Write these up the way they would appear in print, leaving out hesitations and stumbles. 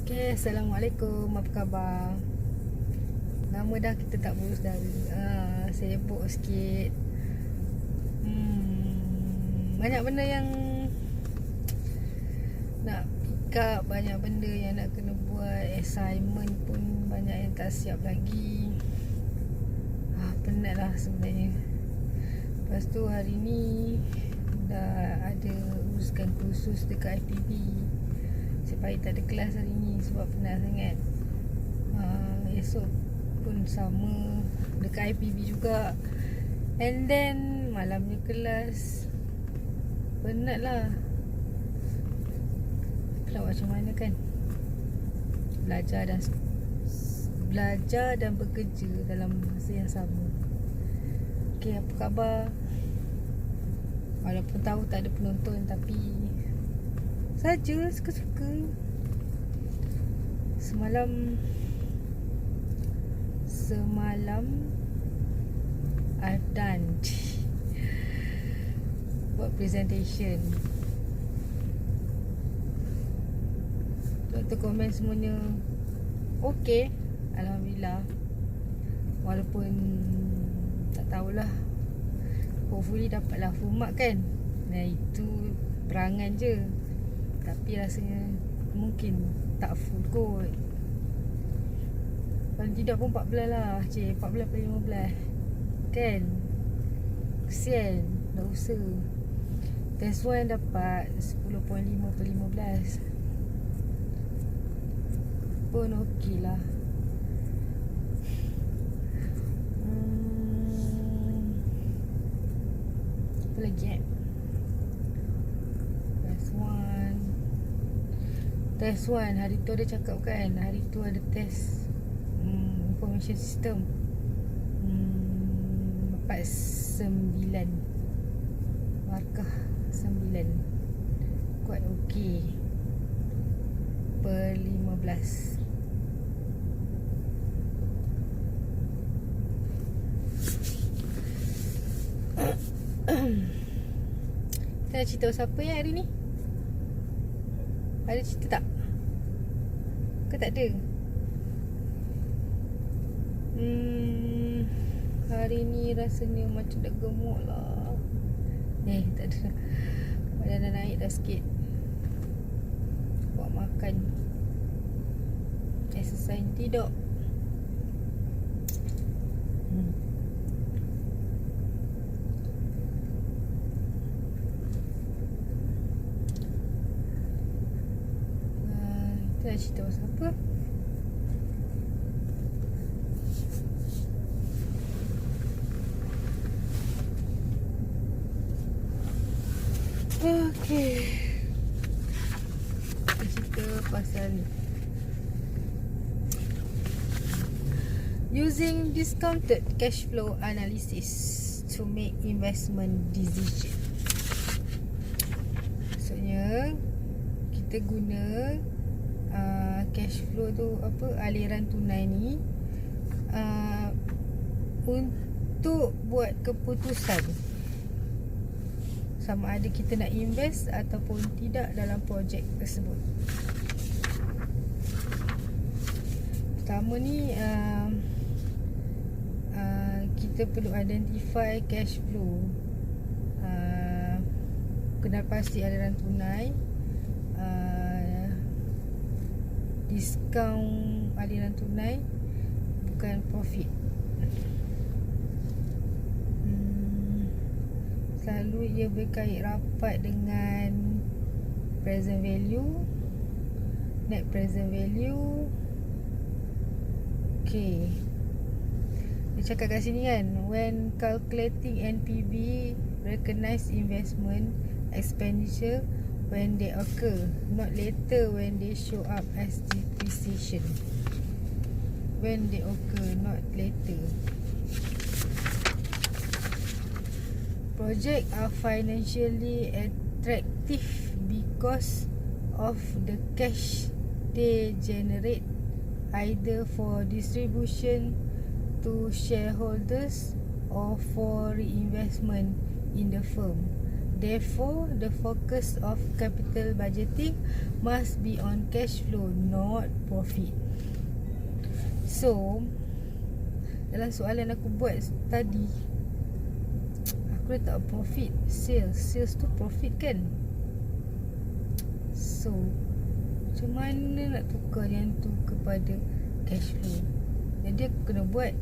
Okay, Assalamualaikum. Apa khabar? Lama dah kita tak bersedara. Sibuk sikit. Banyak benda yang nak pick up, banyak benda yang nak kena buat. Assignment pun banyak yang tak siap lagi. Penat lah sebenarnya. Lepas tu hari ni dah ada uruskan kursus dekat IPB. Sebab tak ada kelas hari ni sebab penat sangat. Esok pun sama dekat IPB juga. And then malamnya kelas. Penat lah. Tak macam mana kan. Belajar dan bekerja dalam masa yang sama. Okay, apa khabar? Walaupun tahu tak ada penonton, tapi saja suka-suka. Semalam I've done buat presentation. Doktor komen semuanya okey, alhamdulillah. Walaupun tak tahulah, hopefully dapatlah full mark kan. Nah, itu perangan je. Tapi rasanya mungkin tak full kot. Paling tidak pun 14 lah. 14 per 15 kan. Kesian dah usaha. Test 1 dapat 10.5 per 15 pun okey lah. Apa lagi Test 1 hari tu ada cakap kan, hari tu ada test information system. Dapat 9 markah 9. Quite okay per 15. Kita nak cerita siapa ya hari ni? Ada cerita tak? Ke tak ada? Hari ni rasanya macam dah gemuk lah. Tak ada. Badan dah naik dah sikit. Buat makan, exercise, tidur. Kita nak cerita pasal apa? Okay, kita cerita pasal ni. Using discounted cash flow analysis to make investment decision. Maksudnya kita guna cash flow tu, aliran tunai ni untuk buat keputusan sama ada kita nak invest ataupun tidak dalam projek tersebut. Pertama ni kita perlu identify cash flow. Kena pasti aliran tunai, diskaun aliran tunai, bukan profit. Selalu ia berkait rapat dengan present value, net present value. Okay, dia cakap kat sini kan, when calculating NPV, recognize investment expenditure when they occur, not later when they show up as depreciation. When they occur, not later. Projects are financially attractive because of the cash they generate, either for distribution to shareholders or for reinvestment in the firm. Therefore, the focus of capital budgeting must be on cash flow, not profit. So, dalam soalan aku buat tadi, aku letak profit, sales tu profit kan. So, macam mana nak tukar yang tu kepada cash flow? Jadi aku kena buat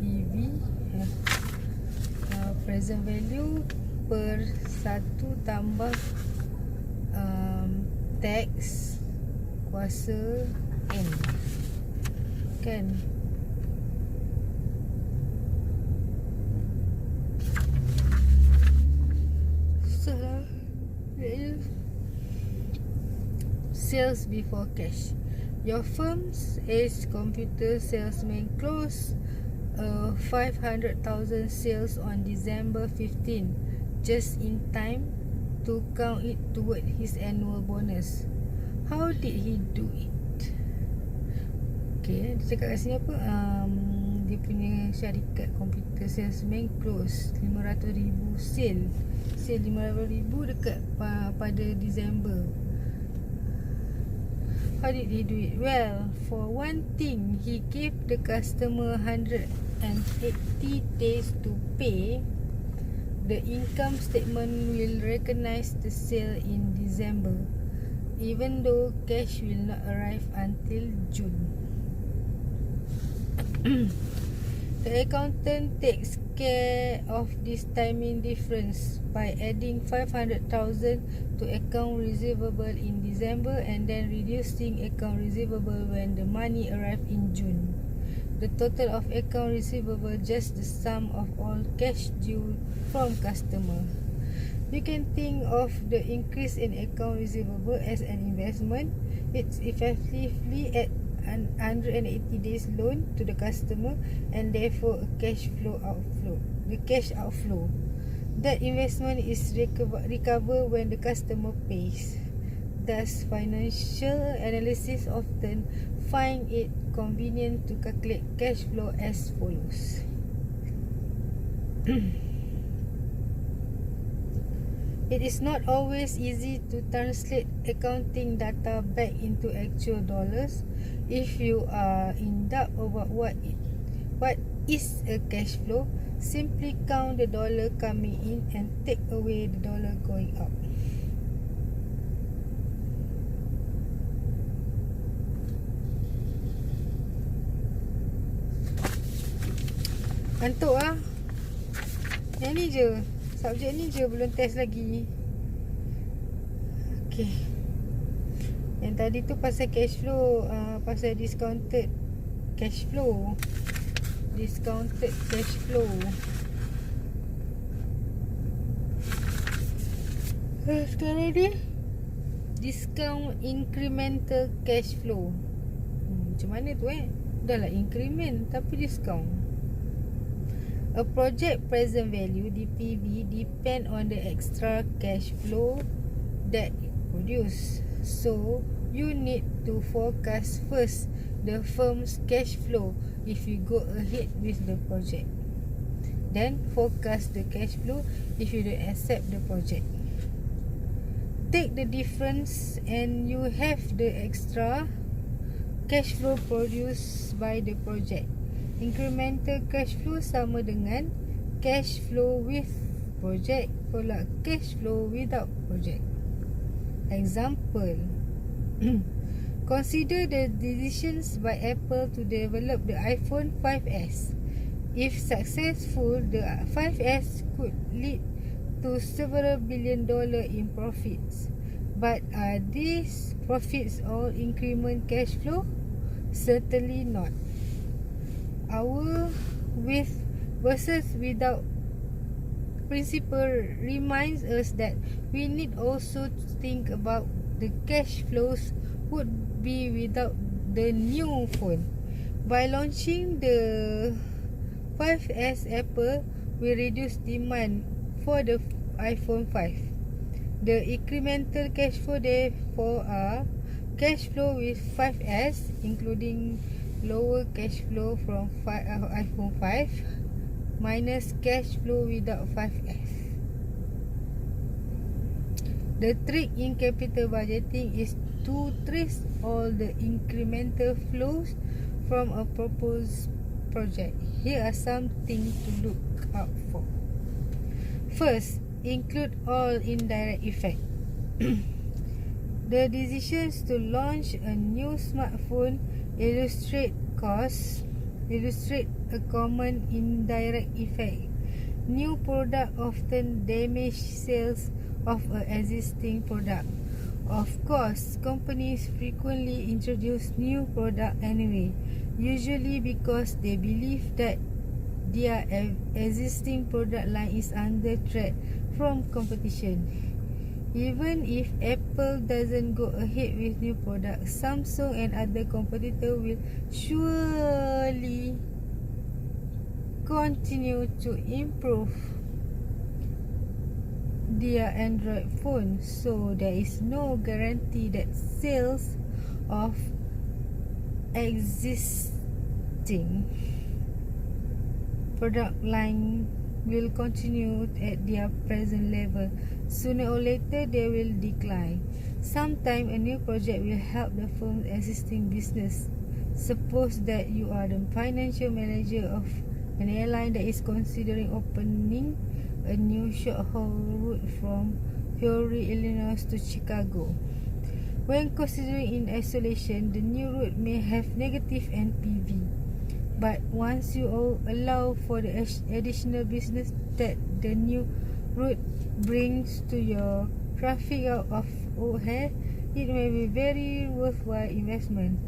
PV present value per 1 tambah tax kuasa N kan. Salah. Sales before cash. Your firm's Ace Computer salesman closed 500,000 sales on December 15, just in time to count it toward his annual bonus. How did he do it? Okay, dia cakap kat sini apa? Dia punya syarikat komputer salesman close 500,000 sale 500,000 dekat pada December. How did he do it? Well, for one thing, he gave the customer 180 days to pay. The income statement will recognize the sale in December, even though cash will not arrive until June. The accountant takes care of this timing difference by adding 500,000 to account receivable in December and then reducing account receivable when the money arrives in June. The total of account receivable just the sum of all cash due from customer. You can think of the increase in account receivable as an investment. It's effectively at 180 days loan to the customer and therefore a cash flow outflow. The cash outflow. That investment is recover when the customer pays. Thus, financial analysis often find it convenient to calculate cash flow as follows. It is not always easy to translate accounting data back into actual dollars. If you are in doubt about what is a cash flow, simply count the dollar coming in and take away the dollar going out. Ngantuk lah. Yang ni je, subjek ni je belum test lagi. Okay. Yang tadi tu pasal cash flow, pasal discounted cash flow. Discounted cash flow. Sekarang ni discount incremental cash flow. Macam mana tu Dah lah increment tapi discount. A project present value DPV depend on the extra cash flow that it produce. So you need to forecast first the firm's cash flow if you go ahead with the project. Then forecast the cash flow if you don't accept the project. Take the difference and you have the extra cash flow produced by the project. Incremental cash flow sama dengan cash flow with project pula cash flow without project. Example. Consider the decisions by Apple to develop the iPhone 5S. If successful, the 5S could lead to several $billion in profits. But are these profits all increment cash flow? Certainly not. Our with versus without principle reminds us that we need also to think about the cash flows would be without the new phone. By launching the 5S, Apple will reduce demand for the iPhone 5. The incremental cash flow therefore are cash flow with 5S, including lower cash flow from iPhone 5, minus cash flow without 5F. The trick in capital budgeting is to trace all the incremental flows from a proposed project. Here are some things to look out for. First, include all indirect effect. The decisions to launch a new smartphone illustrate a common indirect effect. New product often damage sales of an existing product. Of course, companies frequently introduce new product anyway, usually because they believe that their existing product line is under threat from competition. Even if Apple doesn't go ahead with new products, Samsung and other competitors will surely continue to improve their Android phone, so there is no guarantee that sales of existing product line will continue at their present level. Sooner or later, they will decline. Sometime a new project will help the firm's existing business. Suppose that you are the financial manager of an airline that is considering opening a new short-haul route from Peoria, Illinois to Chicago. When considering in isolation, the new route may have negative NPV. But once you allow for the additional business that the new route brings to your traffic out of O'Hare, it may be very worthwhile investment.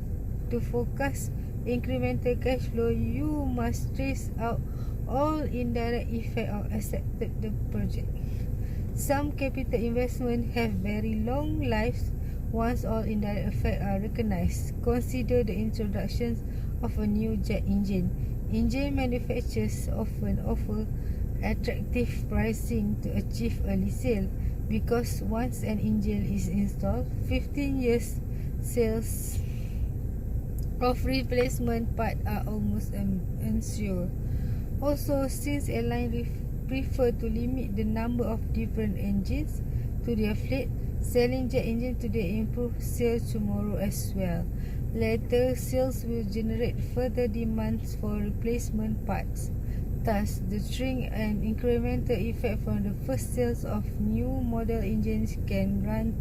To forecast incremental cash flow, you must trace out all indirect effect of accepted the project. Some capital investment have very long lives once all indirect effects are recognized. Consider the introduction of a new jet engine. Engine manufacturers often offer attractive pricing to achieve early sale, because once an engine is installed, 15 years sales of replacement parts are almost ensured. Also, since airlines prefer to limit the number of different engines to their fleet, selling jet engine today improves sales tomorrow as well. Later, sales will generate further demands for replacement parts. Thus, the string and incremental effect from the first sales of new model engines can run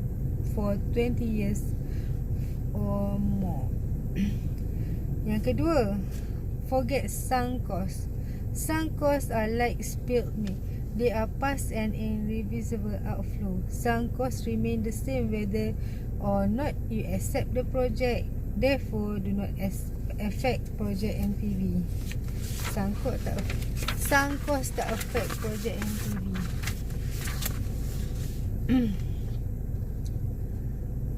for 20 years or more. Yang kedua, forget sunk costs. Sunk costs are like spilled milk. They are past and irreversible outflow. Sunk costs remain the same whether or not you accept the project. Therefore, do not affect project NPV. Sunk cost tak affect project NPV.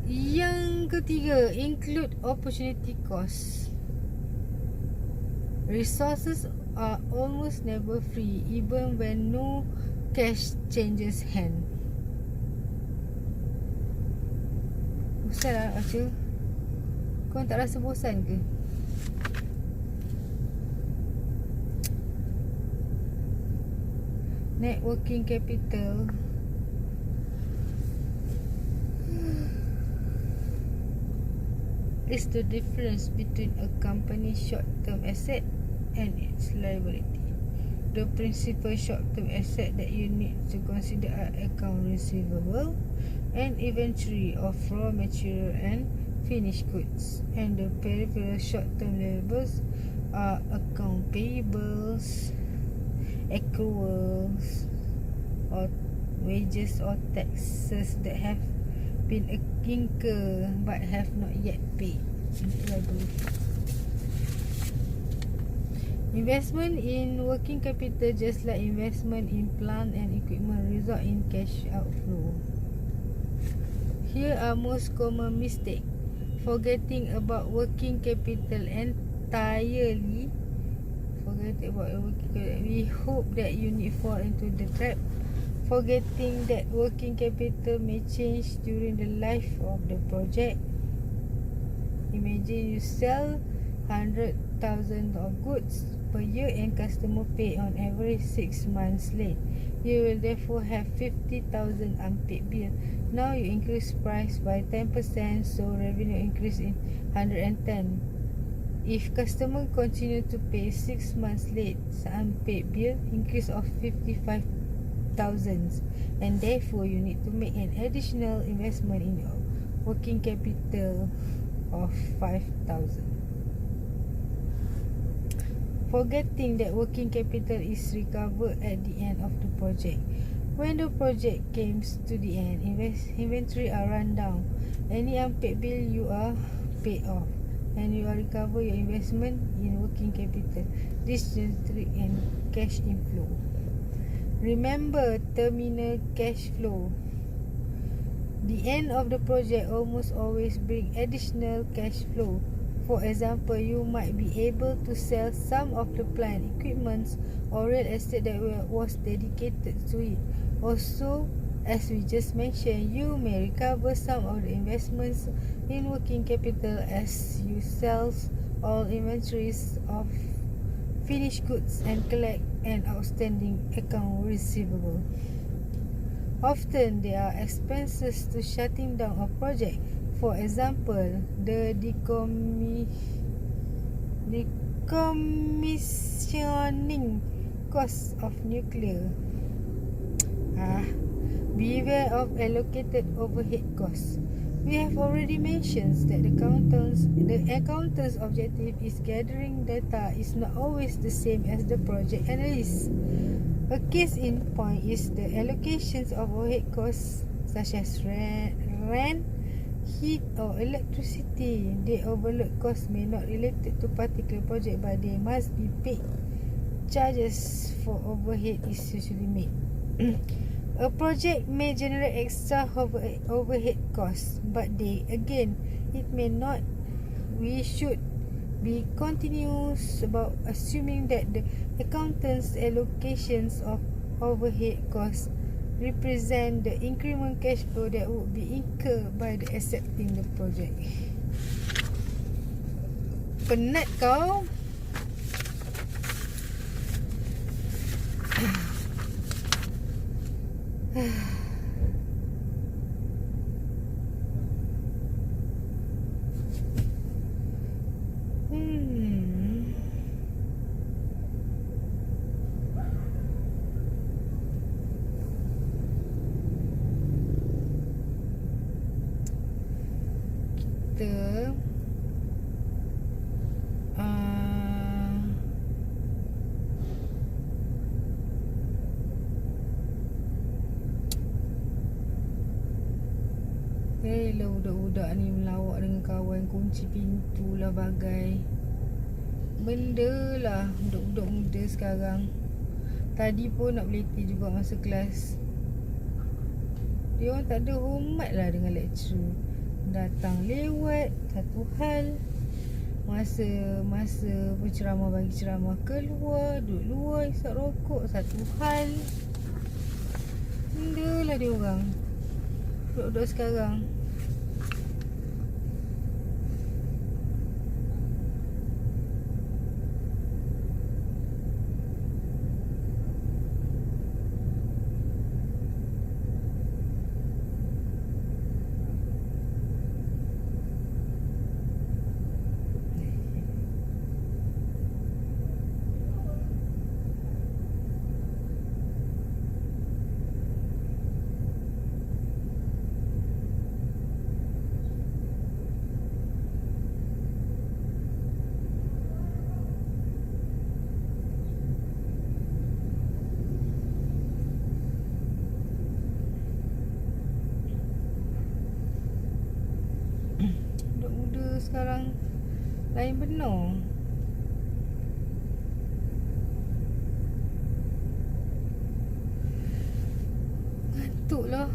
Yang ketiga, include opportunity cost. Resources are almost never free, even when no cash changes hand. Bosan lah baca. Kau tak rasa bosan ke? Net working capital is the difference between a company's short-term asset and its liability. The principal short-term asset that you need to consider are account receivable and inventory of raw material and finished goods, and the peripheral short-term liabilities are account payables, accruals, or wages or taxes that have been incurred but have not yet paid. Investment in working capital, just like investment in plant and equipment, result in cash outflow. Here are most common mistakes. Forgetting about working capital entirely. We hope that you need fall into the trap. Forgetting that working capital may change during the life of the project. Imagine you sell 100 50,000 of goods per year and customer pay on average 6 months late. You will therefore have 50,000 unpaid bill. Now you increase price by 10%, so revenue increase in 110. If customer continue to pay 6 months late unpaid bill, increase of 55,000, and therefore you need to make an additional investment in your working capital of 5,000. Forgetting that working capital is recovered at the end of the project. When the project comes to the end, inventory are run down. Any unpaid bill you are paid off, and you are recover your investment in working capital. This generates an cash inflow. Remember terminal cash flow. The end of the project almost always bring additional cash flow. For example, you might be able to sell some of the plant equipment or real estate that was dedicated to it. Also, as we just mentioned, you may recover some of the investments in working capital as you sell all inventories of finished goods and collect an outstanding account receivable. Often there are expenses to shutting down a project. For example, the decommissioning cost of nuclear. Beware of allocated overhead costs. We have already mentioned that the accountant's objective is gathering data is not always the same as the project analyst. A case in point is the allocations of overhead costs such as rent, heat or electricity. The overload costs may not related to particular project, but they must be paid. Charges for overhead is usually made. A project may generate extra overhead costs, but it may not. We should be continuous about assuming that the accountant's allocations of overhead costs represent the increment cash flow that would be incurred by the accepting the project. Penat kau? Kita lah budak-budak ni melawak dengan kawan, kunci pintu lah bagai. Benda lah budak-budak muda sekarang. Tadi pun nak beleti juga masa kelas. Dia orang tak ada hormat lah dengan lecturer. Datang lewat satu hal. Masa penceramah bagi ceramah keluar, duduk luar isap rokok satu hal. Benda lah dia orang budak-budak sekarang. Sekarang lain benar. Ngantuk lah.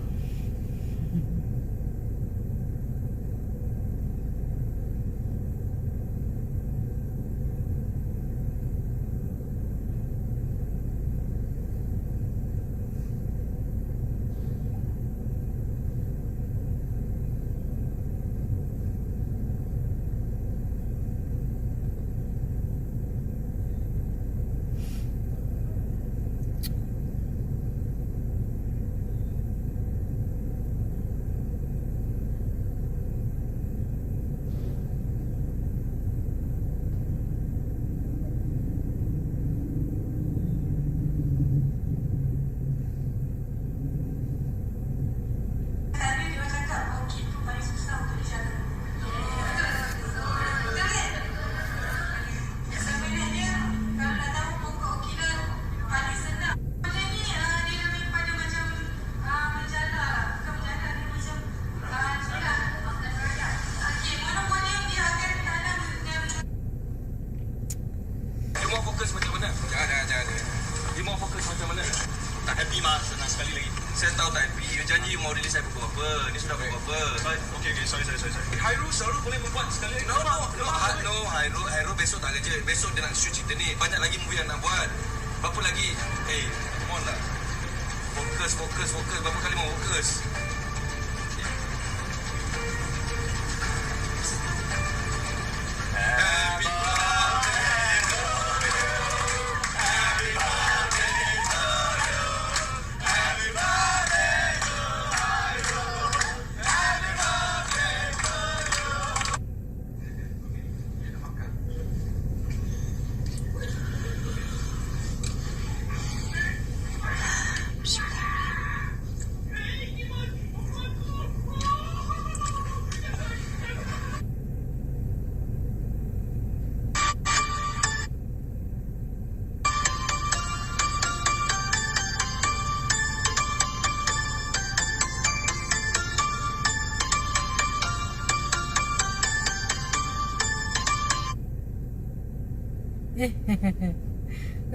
mana? Jangan. Dia mau fokus macam mana? Tak happy mah, senang sekali lagi. Saya tahu tak happy. You janji you mau release saya pukul apa? Ni sudah pukul apa? Okay, sorry. Hairul selalu boleh membuat sekali lagi. No, Hairul besok tak kerja. Besok dia nak shoot cerita ni. Banyak lagi movie yang nak buat. Berapa lagi? Come on lah. Fokus. Berapa kali mau fokus? Happy birthday to you. Happy birthday to you. Happy birthday to Hairul. Happy birthday to you.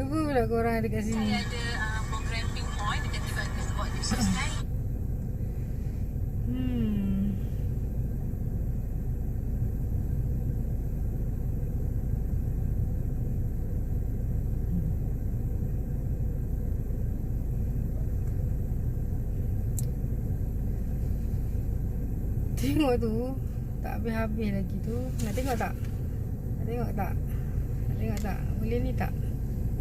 Apa pula korang ada kat sini? Saya ada program Pinpoint dekat bagus buat resource lain. Tengok tu. Tak habis-habis lagi tu. Nak tengok tak? Boleh ni tak?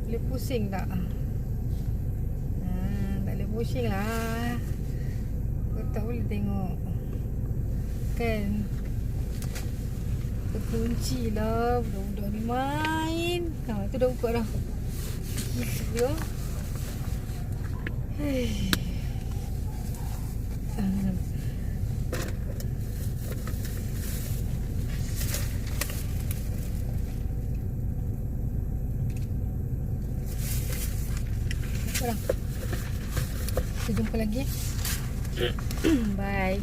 Boleh pusing tak? Tak boleh pusing lah. Kau tak boleh tengok. Kan? Terkunci lah. Budak-budak ni main. Tu dah buka dah. Gitu. Kita jumpa lagi. Bye.